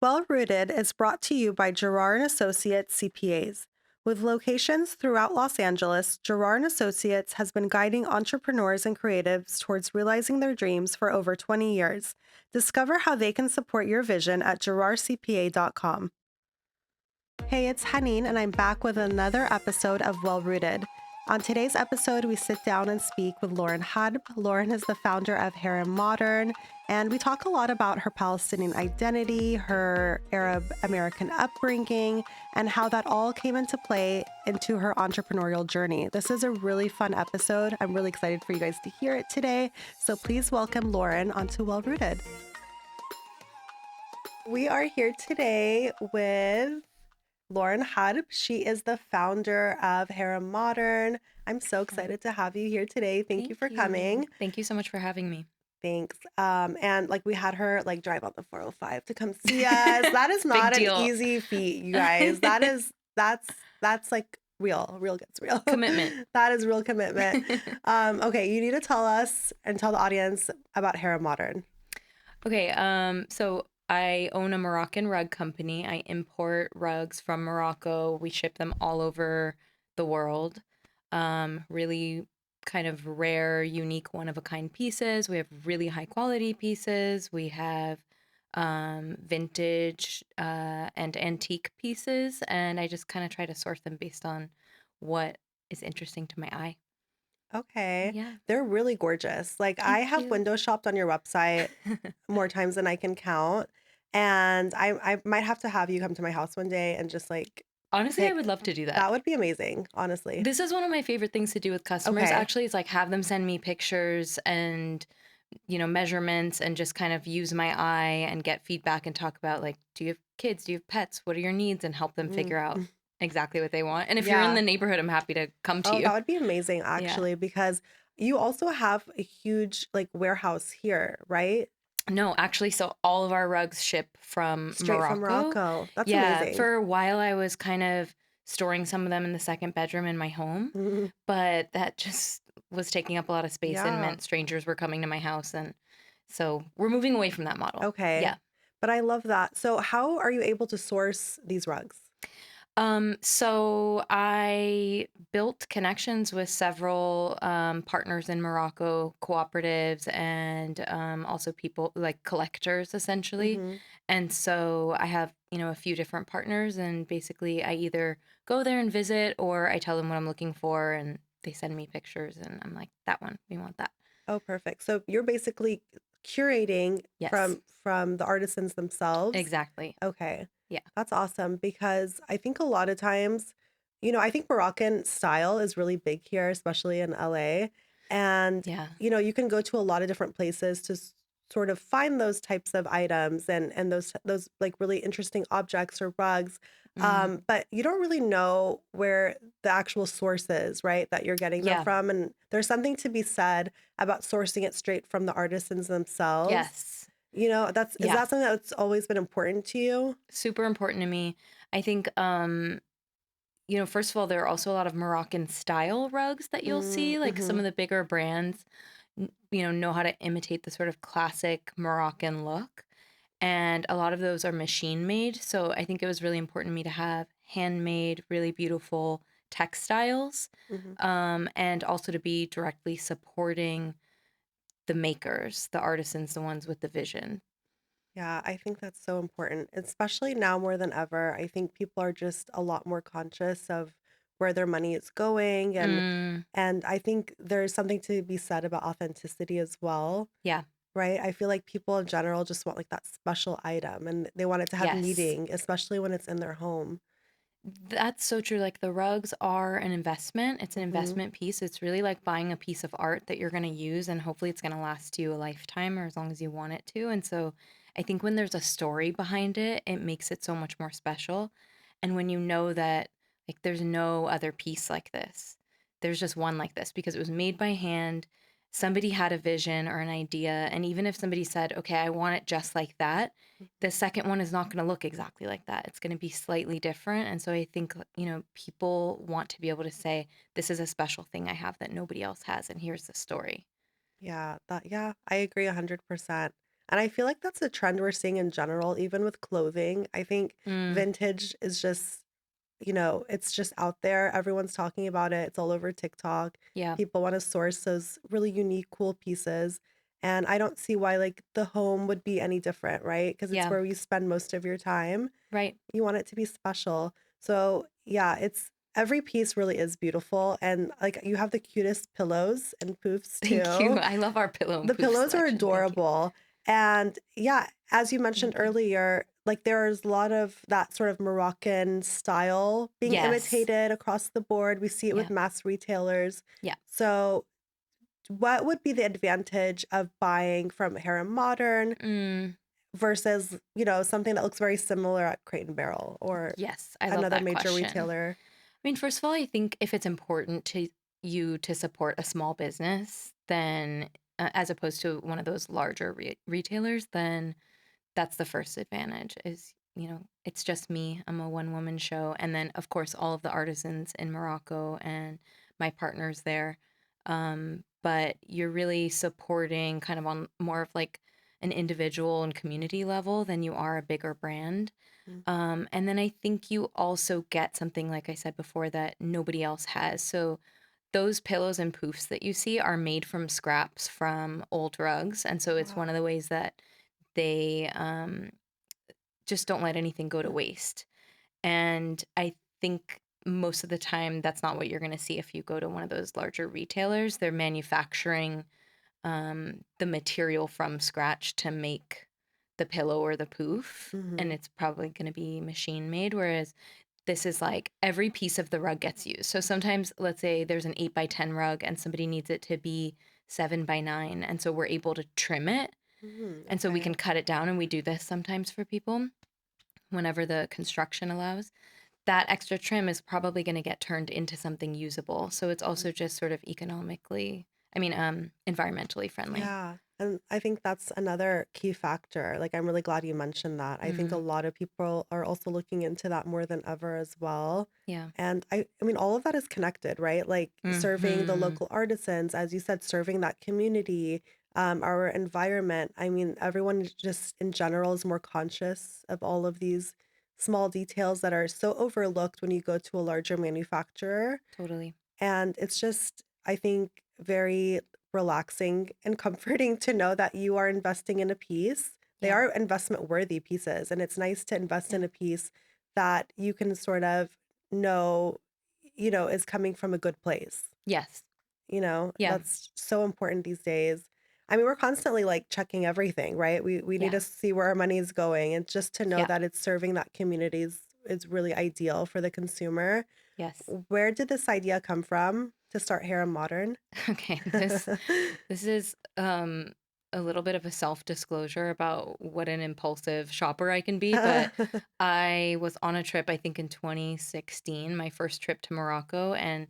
Well Rooted is brought to you by Gerard and Associates CPAs. With locations throughout Los Angeles, Gerard and Associates has been guiding entrepreneurs and creatives towards realizing their dreams for over 20 years. Discover how they can support your vision at gerardcpa.com. Hey, it's Haneen, and I'm back with another episode of Well Rooted. On today's episode, we sit down and speak with Lauren Harb. Lauren is the founder of Harem Modern, and we talk a lot about her Palestinian identity, her Arab-American upbringing, and how that all came into play into her entrepreneurial journey. This is a really fun episode. I'm really excited for you guys to hear it today. So please welcome Lauren onto Well Rooted. We are here today with Lauren Harb. She is the founder of Harem Modern. I'm so excited to have you here today. Thank you for coming. Thank you so much for having me. Thanks. And we had her drive on the 405 to come see us. That is not an easy feat, you guys. That's like real gets real. Commitment. That is real commitment. Okay, you need to tell us and tell the audience about Harem Modern. Okay, so I own a Moroccan rug company. I import rugs from Morocco. We ship them all over the world. Really kind of rare, unique, one-of-a-kind pieces. We have really high-quality pieces. We have vintage and antique pieces, and I just kind of try to source them based on what is interesting to my eye. Okay. Yeah. They're really gorgeous. I have you. window shopped on your website more times than I can count. And I might have to have you come to my house one day and just Honestly, I would love to do that. That would be amazing, honestly. This is one of my favorite things to do with customers. Okay. Actually, it's have them send me pictures and, measurements and just kind of use my eye and get feedback and talk about do you have kids? Do you have pets? What are your needs? And help them figure out exactly what they want. And if you're in the neighborhood, I'm happy to come to you. That would be amazing, actually, because you also have a huge warehouse here, right? No, actually, so all of our rugs ship from Straight Morocco. from Morocco. That's amazing. For a while, I was kind of storing some of them in the second bedroom in my home, but that just was taking up a lot of space and meant strangers were coming to my house. And so we're moving away from that model. Okay. Yeah. But I love that. So how are you able to source these rugs? So I built connections with several partners in Morocco, cooperatives, and also people collectors, essentially. And so I have, a few different partners, and basically I either go there and visit, or I tell them what I'm looking for, and they send me pictures, and I'm like, that one, we want that. Oh, perfect. So you're basically curating from the artisans themselves. Exactly. Okay. Yeah. That's awesome, because I think a lot of times, I think Moroccan style is really big here, especially in LA. And, you can go to a lot of different places to sort of find those types of items and those really interesting objects or rugs. But you don't really know where the actual source is, right, that you're getting them from. And there's something to be said about sourcing it straight from the artisans themselves. Yes. Is that something that's always been important to you? Super important to me. I think, first of all, there are also a lot of Moroccan style rugs that you'll see, some of the bigger brands, know how to imitate the sort of classic Moroccan look. And a lot of those are machine made. So I think it was really important to me to have handmade, really beautiful textiles, and also to be directly supporting the makers, the artisans, the ones with the vision. Yeah, I think that's so important, especially now more than ever. I think people are just a lot more conscious of where their money is going, and I think there's something to be said about authenticity as well. Yeah. Right? I feel like people in general just want that special item, and they want it to have meaning, especially when it's in their home. That's so true. The rugs are an investment. It's an investment piece. It's really like buying a piece of art that you're going to use, and hopefully it's going to last you a lifetime or as long as you want it to. And so I think when there's a story behind it, it makes it so much more special. And when you know that there's no other piece like this, there's just one like this because it was made by hand. Somebody had a vision or an idea, and even if somebody said, okay, I want it just like that, the second one is not going to look exactly like that. It's going to be slightly different. And so I think, people want to be able to say, this is a special thing I have that nobody else has, and here's the story. Yeah, I agree 100%. And I feel like that's a trend we're seeing in general, even with clothing. I think Mm, vintage is just, it's just out there. Everyone's talking about it. It's all over TikTok. yeah, People want to source those really unique, cool pieces. And I don't see why like the home would be any different, right? Because it's yeah, where you spend most of your time. right. You want it to be special. So, yeah, it's every piece really is beautiful. And like you have the cutest pillows and poofs Thank you. too. I love our pillow and The poof pillows are selection. Thank you. adorable. And yeah, as you mentioned Thank you. earlier, like there's a lot of that sort of Moroccan style being Yes. imitated across the board. We see it with Yeah. mass retailers. Yeah. So, what would be the advantage of buying from Harem Modern Mm, versus, something that looks very similar at Crate and Barrel or yes. I love another that major question. retailer? I mean, first of all, I think if it's important to you to support a small business, then as opposed to one of those larger retailers, then that's the first advantage is, it's just me. I'm a one woman show. And then, of course, all of the artisans in Morocco and my partners there. But you're really supporting kind of on more of like an individual and community level than you are a bigger brand. Mm. And then I think you also get something, like I said before, that nobody else has. So those pillows and poofs that you see are made from scraps from old rugs. And so it's one of Wow. the ways that they just don't let anything go to waste. And I think most of the time that's not what you're going to see if you go to one of those larger retailers. They're manufacturing the material from scratch to make the pillow or the poof, and Hmm. it's probably going to be machine made. Whereas this is like every piece of the rug gets used. So sometimes, let's say there's an 8 by 10 rug and somebody needs it to be 7 by 9. And so we're able to trim it. And so we can Okay. cut it down. And we do this sometimes for people whenever the construction allows. That extra trim is probably going to get turned into something usable. So it's also just sort of environmentally friendly. Yeah. And I think that's another key factor. Like, I'm really glad you mentioned that. I think a Mm, lot of people are also looking into that more than ever as well. yeah. And I mean, all of that is connected, right? Like serving the Hmm. local artisans, as you said, serving that community, our environment. I mean, everyone just in general is more conscious of all of these small details that are so overlooked when you go to a larger manufacturer. Totally. And it's just, I think, very relaxing and comforting to know that you are investing in a piece. They Yeah. are investment worthy pieces. And it's nice to invest Yeah. in a piece that you can sort of know, is coming from a good place. Yes. Yeah. That's so important these days. I mean, we're constantly like checking everything, right? We need Yeah. to see where our money is going. And just to know Yeah. that it's serving that community is really ideal for the consumer. Yes. Where did this idea come from to start Harem Modern? Okay. This is a little bit of a self-disclosure about what an impulsive shopper I can be, but I was on a trip, I think in 2016, my first trip to Morocco, and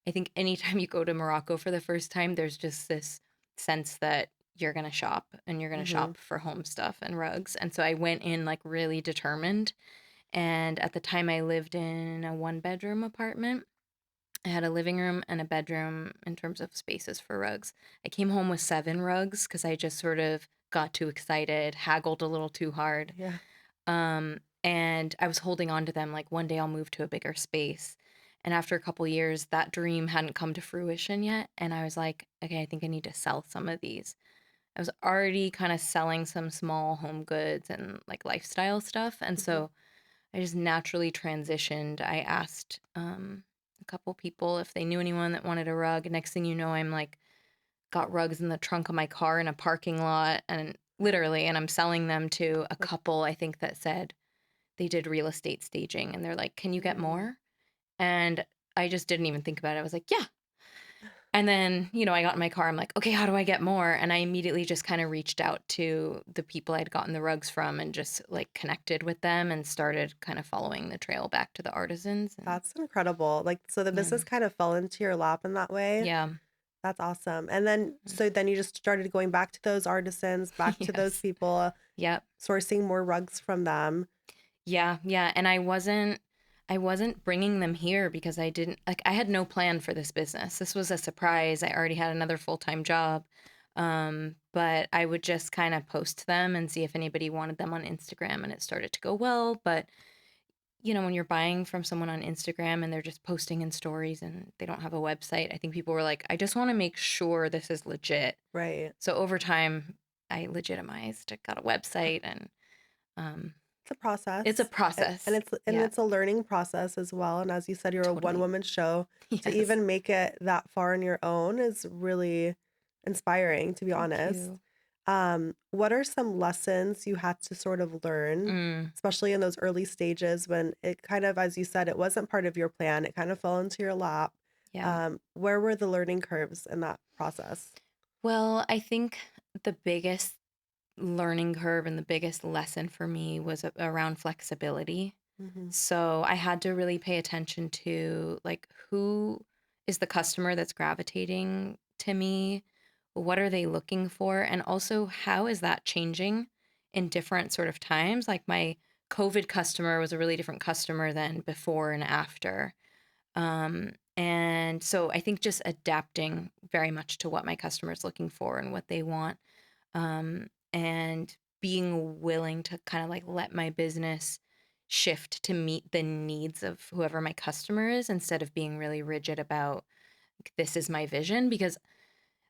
I think anytime you go to Morocco for the first time, there's just this sense that you're going to shop and you're going to Hmm. shop for home stuff and rugs. And so I went in like really determined, and at the time I lived in a one-bedroom apartment. I had a living room and a bedroom in terms of spaces for rugs. I came home with 7 rugs because I just sort of got too excited, haggled a little too hard. Yeah. And I was holding on to them like one day I'll move to a bigger space. And after a couple years, that dream hadn't come to fruition yet. And I was like, okay, I think I need to sell some of these. I was already kind of selling some small home goods and like lifestyle stuff. And Hmm. so I just naturally transitioned. I asked a couple people if they knew anyone that wanted a rug. Next thing you know, I'm like, got rugs in the trunk of my car in a parking lot and literally, and I'm selling them to a Like, couple, I think, that said they did real estate staging. And they're like, can you get mm, more? And I just didn't even think about it. I was like, yeah, and then, I got in my car. I'm like, okay, how do I get more? And I immediately just kind of reached out to the people I'd gotten the rugs from and just like connected with them and started kind of following the trail back to the artisans. And that's incredible. Like, so the yeah, business kind of fell into your lap in that way. yeah, That's awesome. And then, so then you just started going back to those artisans, back to those yes, people, yep, sourcing more rugs from them. yeah, yeah. And I wasn't bringing them here because I had no plan for this business. This was a surprise. I already had another full time job. But I would just kind of post them and see if anybody wanted them on Instagram, and it started to go well. But when you're buying from someone on Instagram and they're just posting in stories and they don't have a website, I think people were like, I just want to make sure this is legit. Right. So over time, I legitimized, I got a website, and um, It's a it's a process. And process. it's Yeah, a learning process as well. And as you said, you're a one totally. woman show. To Yes. even make it that far on your own is really inspiring, to be Thank honest. you. What are some lessons you had to sort of learn, Mm, especially in those early stages when it kind of, as you said, it wasn't part of your plan, it kind of fell into your lap? yeah. Where were the learning curves in that process? Well, I think the biggest learning curve and the biggest lesson for me was around flexibility. Hmm. So I had to really pay attention to like who is the customer that's gravitating to me? What are they looking for? And also how is that changing in different sort of times? Like my COVID customer was a really different customer than before and after. And so I think just adapting very much to what my customer's looking for and what they want, and being willing to kind of like let my business shift to meet the needs of whoever my customer is instead of being really rigid about like, this is my vision, because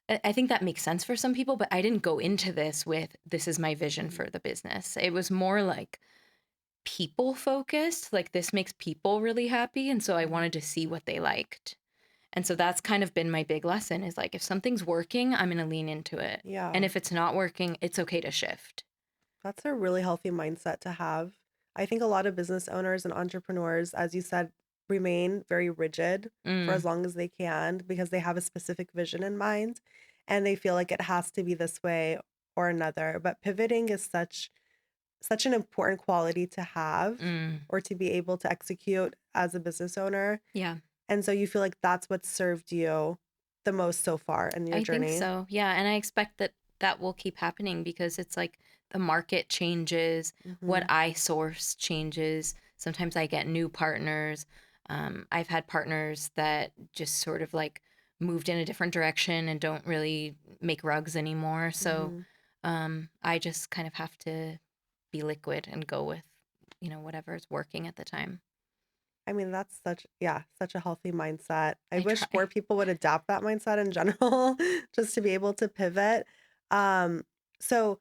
I think that makes sense for some people, but I didn't go into this with this is my vision Hmm. for the business. It was more like people focused, like this makes people really happy, and so I Hmm. wanted to see what they liked. And so that's kind of been my big lesson is like if something's working, I'm going to lean into it. And Yeah. if it's not working, it's okay to shift. That's a really healthy mindset to have. I think a lot of business owners and entrepreneurs, as you said, remain very rigid for as Mm, long as they can because they have a specific vision in mind and they feel like it has to be this way or another. But pivoting is such an important quality to have mm. or to be able to execute as a business owner. Yeah, And so you feel like that's what served you the most so far in your I think journey. so. Yeah. And I expect that that will keep happening because it's like the market changes, what Hmm. I source changes. Sometimes I get new partners. I've had partners that just sort of like moved in a different direction and don't really make rugs anymore. So Hmm. I just kind of have to be liquid and go with, whatever is working at the time. I mean, that's such a healthy mindset. I I wish try. more people would adopt that mindset in general, just to be able to pivot. Um, so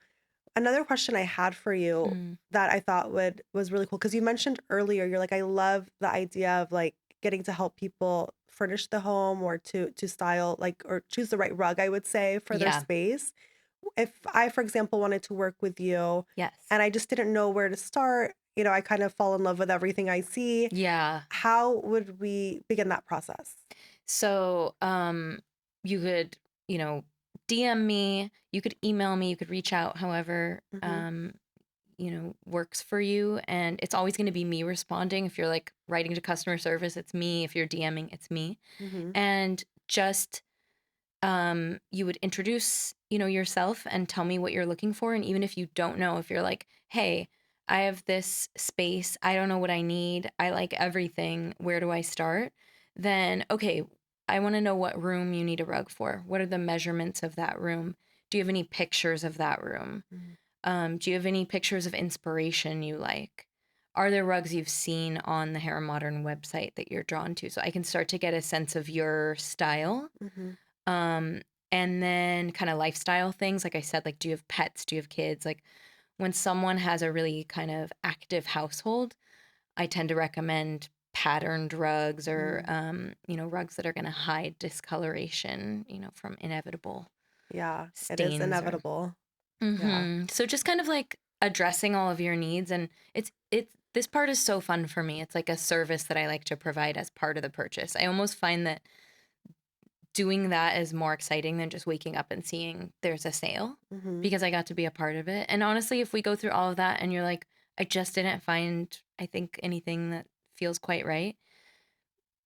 another question I had for you Mm, that I thought would was really cool because you mentioned earlier, you're like, I love the idea of like getting to help people furnish the home or to style like or choose the right rug, I would say, for their yeah. space. If I, for example, wanted to work with you Yes. and I just didn't know where to start, I kind of fall in love with everything I see. Yeah. How would we begin that process? So, you could, you know, DM me, you could email me, you could reach out, however, Mhm, works for you. And it's always going to be me responding. If you're like writing to customer service, it's me. If you're DMing, it's me. mhm, And just, you would introduce, yourself and tell me what you're looking for. And even if you don't know, if you're like, hey, I have this space, I don't know what I need, I like everything, where do I start? Then, okay, I want to know what room you need a rug for. What are the measurements of that room? Do you have any pictures of that room? mhm, Do you have any pictures of inspiration you like? Are there rugs you've seen on the Harem Modern website that you're drawn to? So I can start to get a sense of your style. mhm, um, and then kind of lifestyle things. Like I said, like, do you have pets? Do you have kids? Like when someone has a really kind of active household, I tend to recommend patterned rugs or, mm. rugs that are going to hide discoloration, from inevitable Yeah, it is stains or, inevitable. Yeah. so just kind of like addressing all of your needs. And this part is so fun for me. It's like a service that I like to provide as part of the purchase. I almost find that doing that is more exciting than just waking up and seeing there's a sale Mhm. because I got to be a part of it. And honestly, if we go through all of that and you're like, I just didn't find, I think, anything that feels quite right,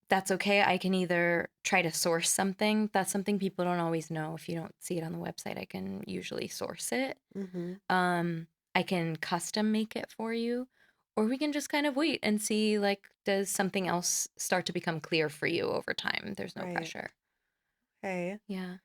that's okay. I can either try to source something. That's something people don't always know. If you don't see it on the website, I can usually source it. Mhm. Um, I can custom make it for you, or we can just kind of wait and see, like, does something else start to become clear for you over time? There's no Right. pressure. Okay. Yeah.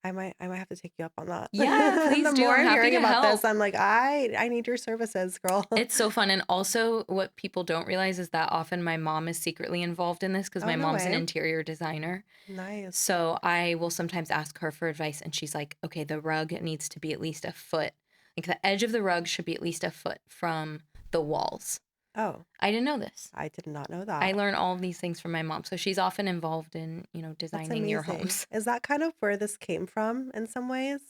I might have to take you up on that. Yeah, please The do. more I'm I'm happy hearing to about this, help. I'm like, I need your services, girl. It's so fun. And also, what people don't realize is that often my mom is secretly involved in this because Oh, my no mom's an way. interior designer. Nice. So I will sometimes ask her for advice, and she's like, okay, the rug needs to be at least a foot. Like the edge of the rug should be at least a foot from the walls. Oh, I didn't know this. I did not know I that. learn all of these things from my mom. So she's often involved in, That's designing your amazing. homes. Is that kind of where this came from in some ways?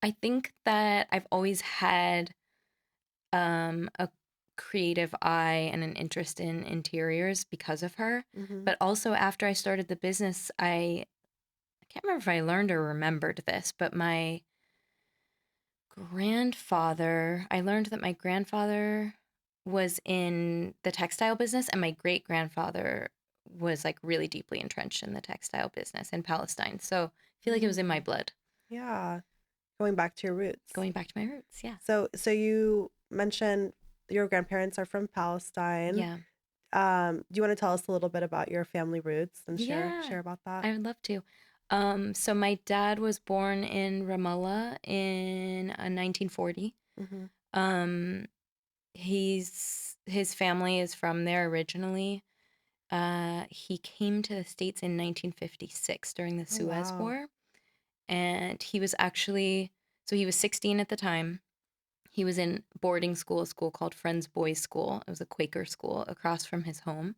I think that I've always had a creative eye and an interest in interiors because of her. Mm-hmm. But also after I started the business, I can't remember if I learned or remembered this, but I learned that my grandfather was in the textile business and my great grandfather was like really deeply entrenched in the textile business in Palestine. So I feel like it was in my Mm. blood, Yeah. Going back to your roots. going back to my roots. Yeah. So you mentioned your grandparents are from Palestine. Yeah. Do you want to tell us a little bit about your family roots and share Yeah. share about that? I would love to. So my dad was born in Ramallah in 1940. Mm-hmm. Um, his family is from there originally. He came to the States in 1956 during the Oh, Suez wow. War, and he was 16 at the time. He was in boarding school, a school called Friends Boys School. It was a Quaker school across from his home.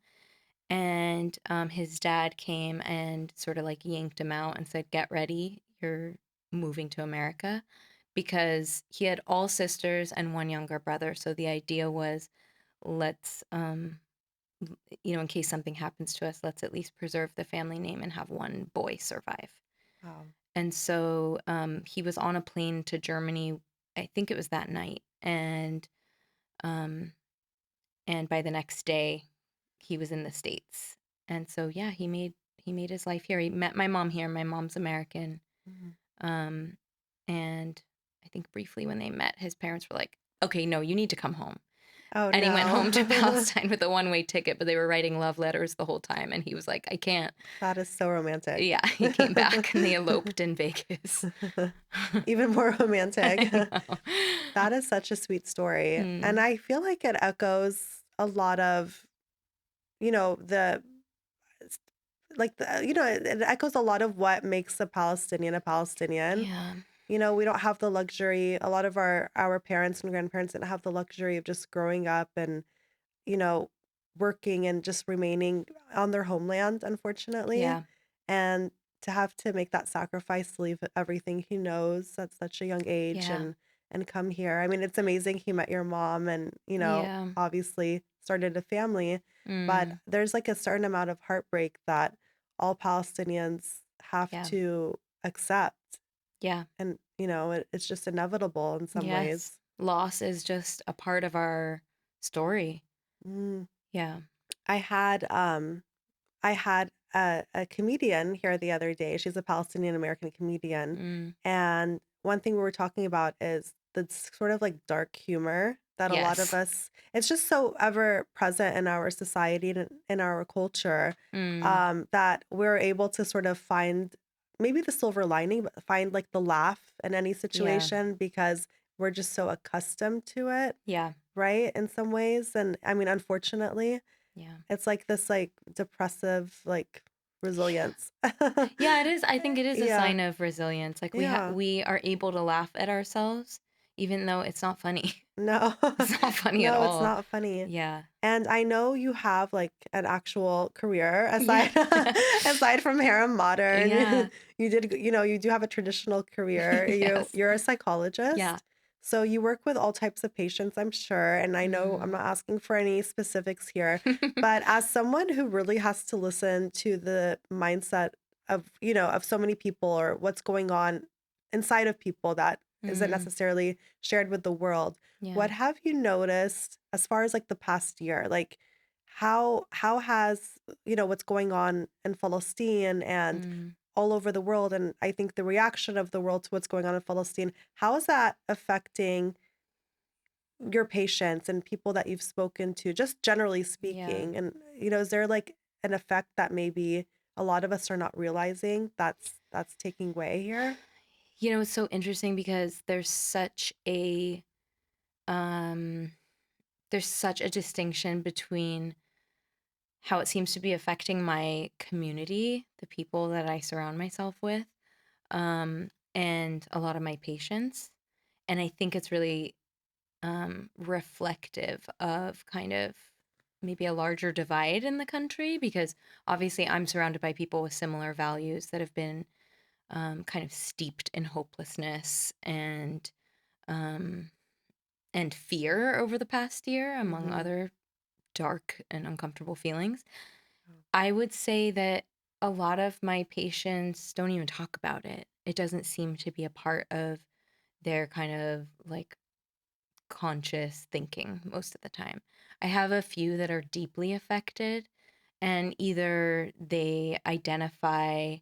And his dad came and sort of like yanked him out and said, "Get ready, you're moving to America." Because he had all sisters and one younger brother. So the idea was, let's, in case something happens to us, let's at least preserve the family name and have one boy survive. Wow. And so he was on a plane to Germany. I think it was that night, um, and by the next day, he was in the States. And so yeah, he made his life here. He met my mom here. My mom's American, Mm-hmm. um, and I think briefly when they met, his parents were like, "Okay, no, you need to come home." Oh, And he went home to no. Palestine with a one-way ticket, but they were writing love letters the whole time, and he was like, "I can't." That is so romantic. Yeah, he came back and they eloped in Vegas. Even more romantic. I know. That is such a sweet story. And Mm, I feel like it echoes a lot of, the it echoes a lot of what makes a Palestinian a Palestinian. yeah, We don't have the luxury. A lot of our parents and grandparents didn't have the luxury of just growing up and, you know, working and just remaining on their homeland, unfortunately. yeah, And to have to make that sacrifice, leave everything he knows at such a young age yeah, and come here. I mean, it's amazing he met your mom and, yeah, obviously started a family, but mm, there's like a certain amount of heartbreak that all Palestinians have yeah, to accept. yeah, And, it's just inevitable in some yes. ways. Loss is just a part of our story. Mm. Yeah. I had a comedian here the other day. She's a Palestinian-American comedian. Mm, And one thing we were talking about is the sort of like dark humor that a lot of yes. us, it's just so ever present in our society and in our culture, Mm, that we're able to sort of find maybe the silver lining, but find like the laugh in any yeah, situation because we're just so accustomed to it, yeah, right? In some ways. And I mean, unfortunately. yeah. It's like this, like, depressive, like, resilience. Yeah, it is. I think it is a Yeah, sign of resilience. Like yeah. we are able to laugh at ourselves even though it's not funny. No. It's not funny at No, it's all. not funny. Yeah. And I know you have, like, an actual career Yeah. aside aside from Harem Modern. Yeah. You do have a traditional career. You Yes. you're a Yeah. psychologist, so you work with all types of patients, I'm sure, and I know I'm Mhm. not asking for any specifics here, but as someone who really has to listen to the mindset of so many people or what's going on inside of people that isn't Mm, necessarily shared with the world, yeah. what have you noticed as far as like the past year? Like how has, what's going on in Palestine and Mm. all over the world, and I think the reaction of the world to what's going on in Palestine, how is that affecting your patients and people that you've spoken to, just generally Yeah. speaking? And is there like an effect that maybe a lot of us are not realizing that's taking way here? It's so interesting because um there's such a distinction between how it seems to be affecting my community, the people that I surround myself with, and a lot of my patients. And I think it's really reflective of kind of maybe a larger divide in the country because obviously I'm surrounded by people with similar values that have been kind of steeped in hopelessness um, and fear over the past year, among Mm-hmm. other dark and uncomfortable feelings. Oh. I would say that a lot of my patients don't even talk about it. It doesn't seem to be a part of their kind of like conscious thinking most of the time. I have a few that are deeply affected, and either they identify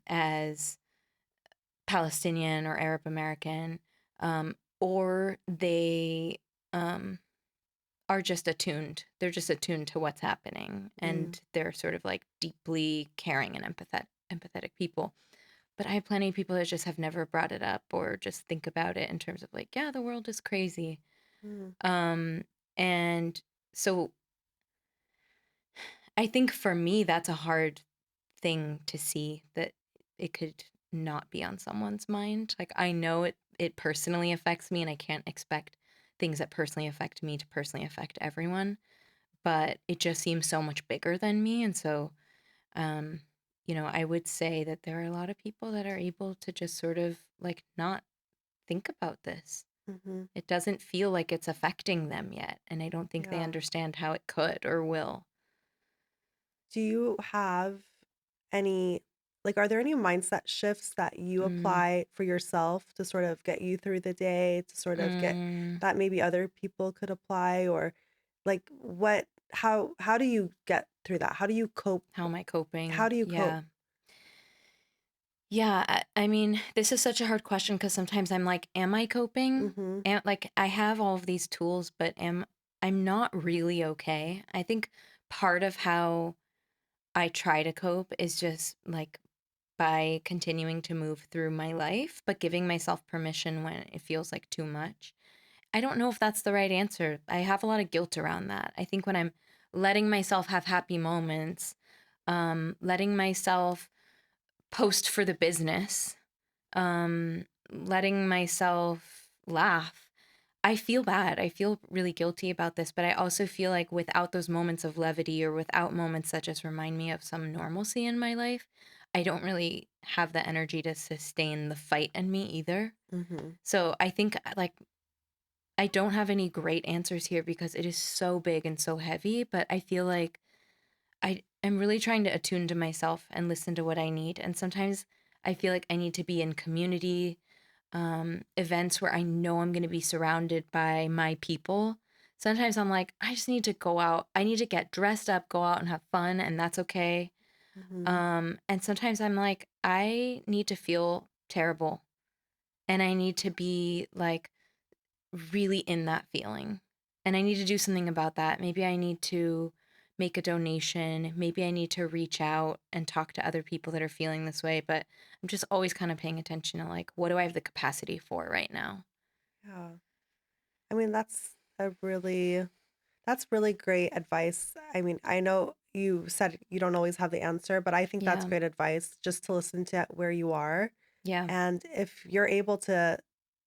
as Palestinian or Arab American, or they um, are just attuned. They're just attuned to what's happening, Mm. and they're sort of like deeply caring and empathetic people. But I have plenty of people that just have never brought it up or just think about it in terms of like, yeah, the world is crazy. Mm. Um, and so I think for me, that's a hard thing to see that it could not be on someone's mind. Like I know it personally affects me and I can't expect things that personally affect me to personally affect everyone, but it just seems so much bigger than me. And so, um, I would say that there are a lot of people that are able to just sort of like not think about this. Mm-hmm. It doesn't feel like it's affecting them yet, and I don't think they Yeah. understand how it could or will. Do you have any, like, are there any mindset shifts that you Mm, apply for yourself to sort of get you through the day, to sort of get mm, that maybe other people could apply? Or like how do you get through that? How do you cope? how am I How coping? do you cope? Yeah. Yeah, I mean, this is such a hard question because sometimes I'm like, am I coping? Mm-hmm. And like I have all of these tools, but I'm not really okay. I think part of how I try to cope is just like by continuing to move through my life, but giving myself permission when it feels like too much. I don't know if that's the right answer. I have a lot of guilt around that. I think when I'm letting myself have happy moments, letting myself post for the business, letting myself laugh, I feel bad. I feel really guilty about this, but I also feel like without those moments of levity or without moments that just remind me of some normalcy in my life, I don't really have the energy to sustain the fight in me either. Mm-hmm. So I think like I don't have any great answers here because it is so big and so heavy, but I feel like I am really trying to attune to myself and listen to what I need. And sometimes I feel like I need to be in community events where I know I'm going to be surrounded by my people. Sometimes I'm like, I just need to go out. I need to get dressed up, go out and have fun, and that's okay. Mm-hmm. And sometimes I'm like, I need to feel terrible and I need to be like really in that feeling. And I need to do something about that. Maybe I need to make a donation. Maybe I need to reach out and talk to other people that are feeling this way. But I'm just always kind of paying attention to like, what do I have the capacity for right now? Yeah. I mean, that's really great advice. I mean, I know you said you don't always have the answer, but I think that's Yeah. great advice just to listen to where you are. Yeah. And if you're able to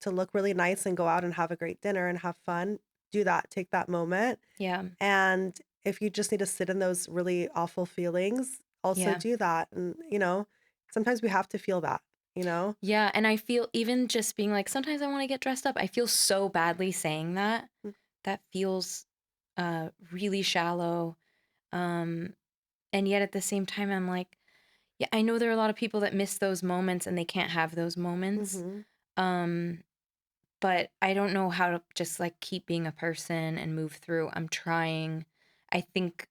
look really nice and go out and have a great dinner and have fun, do that. Take that moment. Yeah. And if you just need to sit in those really awful feelings, also Yeah. do that. And sometimes we have to feel that, you know? Yeah. And I feel even just being like, sometimes I want to get dressed up. I feel so badly saying that. Mm. That feels really shallow. Um, and yet at the same time, I'm like, yeah, I know there are a lot of people that miss those moments and they can't have those moments. Mhm. Um, but I don't know how to just like keep being a person and move through. I'm trying. I think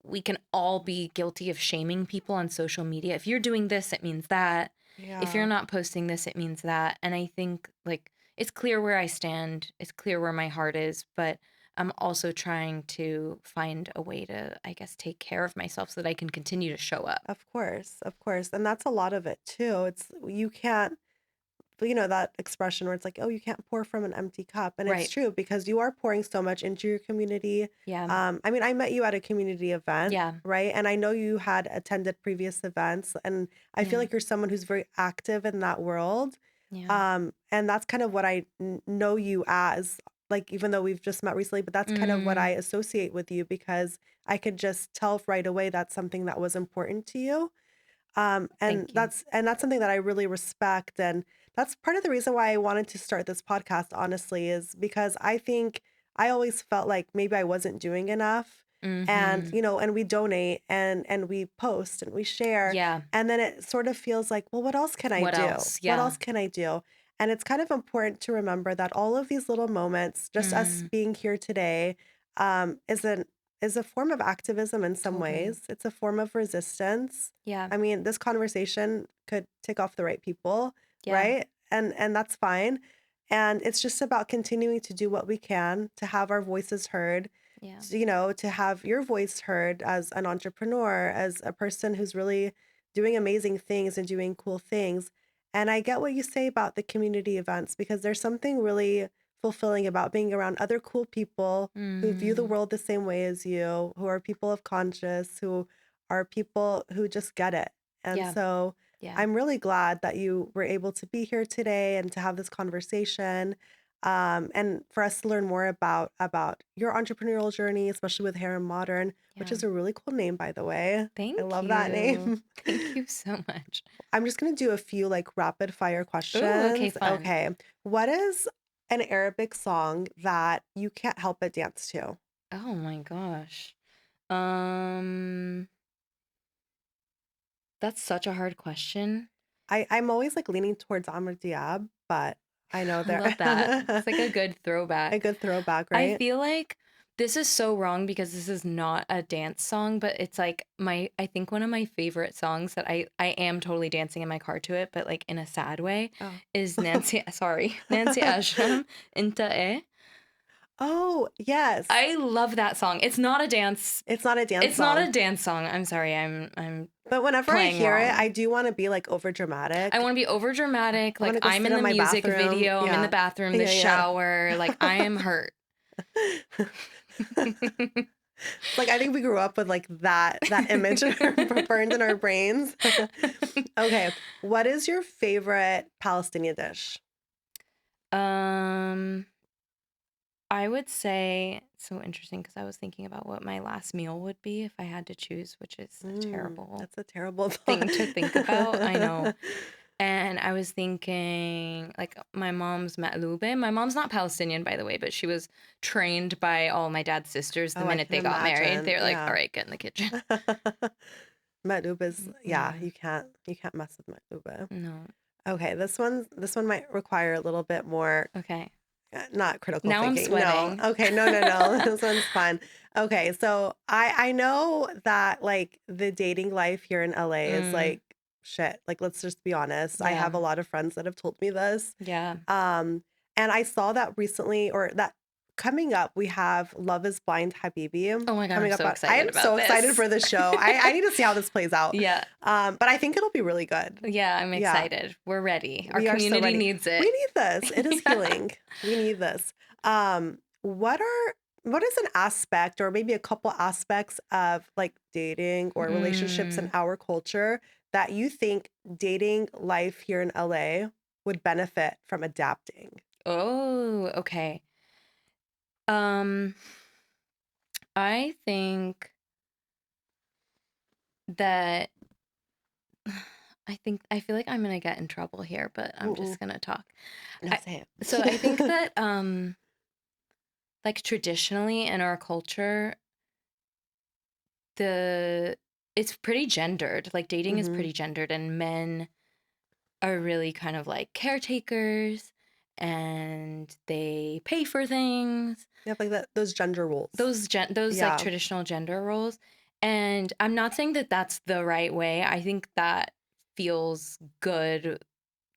we can all be guilty of shaming people on social media. If you're doing this, it means that. If you're Yeah. not posting this, it means that. And I think like it's clear where I stand. It's clear where my heart is, but I'm also trying to find a way to, I guess, take care of myself so that I can continue to show up. Of course, of course. And that's a lot of it too. It's you can't that expression where it's like, "Oh, you can't pour from an empty cup." And it's Right. true because you are pouring so much into your community. Yeah. I mean, I met you at a community event, Yeah. right? And I know you had attended previous events, and I feel Yeah. like you're someone who's very active in that world. Yeah. And that's kind of what I know you as, like, even though we've just met recently, but that's kind of what I Mm, associate with you because I could just tell right away that's something that was important to you. And thank you. that's something that I really respect, and that's part of the reason why I wanted to start this podcast, honestly, is because I think I always felt like maybe I wasn't doing enough. And, Mm-hmm. and we donate and we post and we share, Yeah. and then it sort of feels like, well, what else can I What do? else? What Yeah. else can I do? And it's kind of important to remember that all of these little moments, just us Mm, being here today, is a form of activism in some totally. ways. It's a form of resistance. Yeah. I mean, this conversation could tick off the right people, Yeah. right? And that's fine. And it's just about continuing to do what we can to have our voices heard, Yeah. to have your voice heard as an entrepreneur, as a person who's really doing amazing things and doing cool things. And I get what you say about the community events because there's something really fulfilling about being around other cool people who view the Mm, world the same way as you, who are people of conscious, who are people who just get it. And yeah. so Yeah. I'm really glad that you were able to be here today and to have this conversation. And for us to learn more about your entrepreneurial journey, especially with Harem Modern, which Yeah. is a really cool name, by the way. I Thank love that you. name. Thank you so much. I'm just gonna do a few like rapid fire Oh, okay, questions. fun. Okay. What is an Arabic song that you can't help but dance to? Oh my gosh. Um, that's such a hard question. I'm always like leaning towards Amr Diab, but I know I there love that. It's like a good a throwback. good throwback, I right? feel like this is so wrong because this is not a dance song, but it's like I think one of my favorite songs that I am totally dancing in my car to it, but like in a sad way, Oh. is Nancy Ashram, Inta Eh. Oh, yes. I love that song. It's not a dance. It's not a dance It's not song, a dance song. I'm sorry. I'm but whenever I playing hear it, I wrong. do wanna be, like, over I dramatic. want to be over dramatic. I Like wanna go I'm sit in in the my music bathroom. video. I'm in the Yeah. bathroom, the Yeah, shower. Like I yeah. am hurt. Like, I think we grew up with, like, that image burned in our brains. Okay, what is your favorite Palestinian dish? um, I would say it's so interesting because I was thinking about what my last meal would be if I had to choose, which is a terrible That's a terrible thought. thing to think about. I know. And I was thinking, like, my mom's ma'lube. My mom's not Palestinian, by the way, but she was trained by all my dad's sisters the Oh, I minute can they got married. imagine, They were like, all yeah. right, get in the kitchen. Matlub is yeah, Yeah, you can't mess with matlub. no. Okay, this one might require a little bit more, Okay. not critical Now I'm thinking. No. sweating. Okay, no, no, no. This one's fun. Okay, so I know that like the dating life here in LA is Mm, like shit. Like let's just be honest. I yeah. have a lot of friends that have told me this. Yeah. Um, and I saw that recently, or that coming up, we have Love is Blind Habibi Oh my God, I'm coming up. so I excited am so about excited this. for this show. I need to see how this plays out. Yeah. But I think it'll be really good. Yeah, I'm Yeah, excited. We're ready. Our we are so community ready. needs We it. need this. It is Yeah. healing. We need this. What is an aspect or maybe a couple aspects of like dating or relationships in Mm. our culture that you think dating life here in LA would benefit from adapting? Oh, okay. Um, I think that I feel like I'm gonna get in trouble here, but I'm Mm-mm. just gonna talk. No, I say so I think it. that like traditionally in our culture, the it's pretty gendered. Like dating is Hmm. pretty gendered and men are really kind of like caretakers and they pay for things. You have like that those gender roles. Those like Yeah. traditional gender roles. And I'm not saying that that's the right way. I think that feels good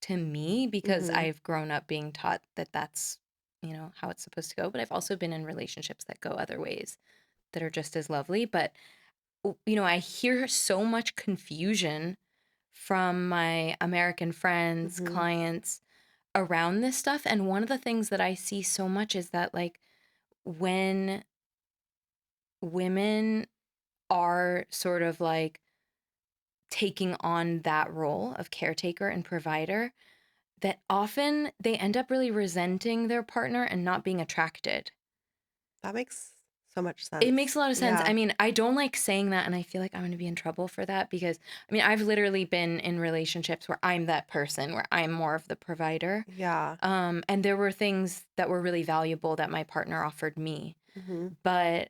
to me because Hmm. I've grown up being taught that that's how it's supposed to go. But I've also been in relationships that go other ways that are just as lovely. But, I hear so much confusion from my American friends, Mm-hmm. clients around this stuff. And one of the things that I see so much is that, like, when women are sort of like taking on that role of caretaker and provider, that often they end up really resenting their partner and not being attracted. That makes so much It makes sense. a lot of sense. Yeah. I mean, I don't like saying that, and I feel like I'm going to be in trouble for that because, I mean, I've literally been in relationships where I'm that person, where I'm more of the provider. Yeah. And there were things that were really valuable that my partner offered me. Mm-hmm. But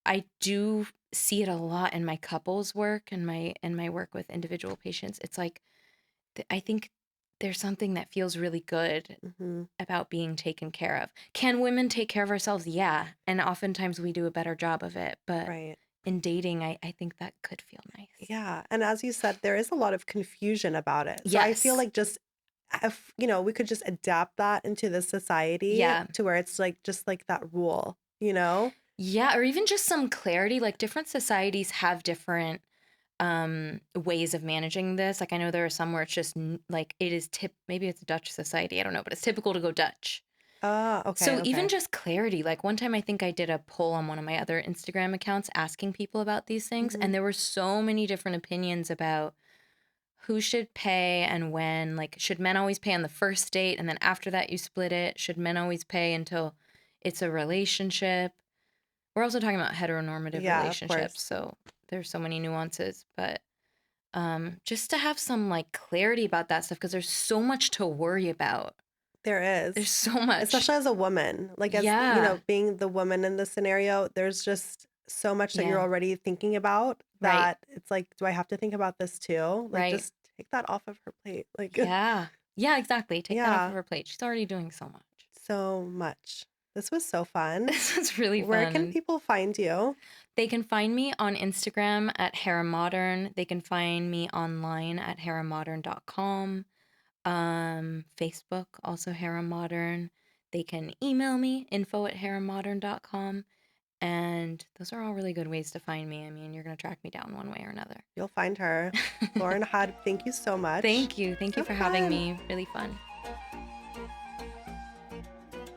I do see it a lot in my couples work and my work with individual patients. It's like I think there's something that feels really good Mm-hmm. about being taken care of. Can women take care of ourselves? Yeah. And oftentimes we do a better job of it. But Right. in dating, I think that could feel nice. Yeah. And as you said, there is a lot of confusion about it. So I feel Yes. like just if, we could just adapt that into the society Yeah. to where it's like just like that rule, you know? Yeah. Or even just some clarity. Like different societies have different ways of managing this. Like I know there are some where it's just like it is maybe it's a Dutch society, I don't know, but it's typical to go Dutch. Okay, So even okay. just clarity, like one time I think I did a poll on one of my other Instagram accounts asking people about these things, Mm-hmm. and there were so many different opinions about who should pay and when. Like, should men always pay on the first date and then after that you split it? Should men always pay until it's a relationship? We're also talking about heteronormative Yeah, of relationships, course. so there's so many nuances, but just to have some like clarity about that stuff because there's so much to worry about. There is. There's so much. Especially as a woman, like as, Yeah. being the woman in the scenario, there's just so much that you're Yeah. already thinking about Right. that it's like, do I have to think about this too? Like, Right. just take that off of her plate. Like, Yeah. Yeah, exactly. Take that off of yeah, her plate. She's already doing so much. so much. This was so fun. This was really Where fun. can And people find you? they can find me on Instagram at Harem Modern. They can find me online at haremmodern.com. Facebook, also Harem Modern. They can email me, info@haremmodern.com. And those are all really good ways to find me. I mean, you're going to track me down one way or another. You'll find her. Lauren Harb, thank you so much. Thank you. Thank you So for having fun. me. Really fun.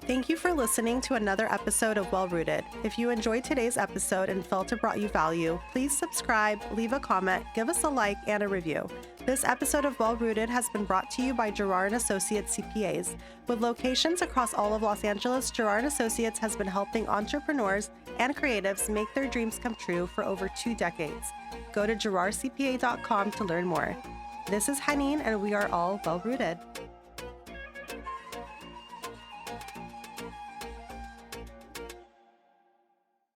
Thank you for listening to another episode of Well Rooted. If you enjoyed today's episode and felt it brought you value, please subscribe, leave a comment, give us a like, and a review. This episode of Well Rooted has been brought to you by Girard & Associates CPAs. With locations across all of Los Angeles, Girard & Associates has been helping entrepreneurs and creatives make their dreams come true for over 2 decades. Go to girardcpa.com to learn more. This is Haneen, and we are all well rooted.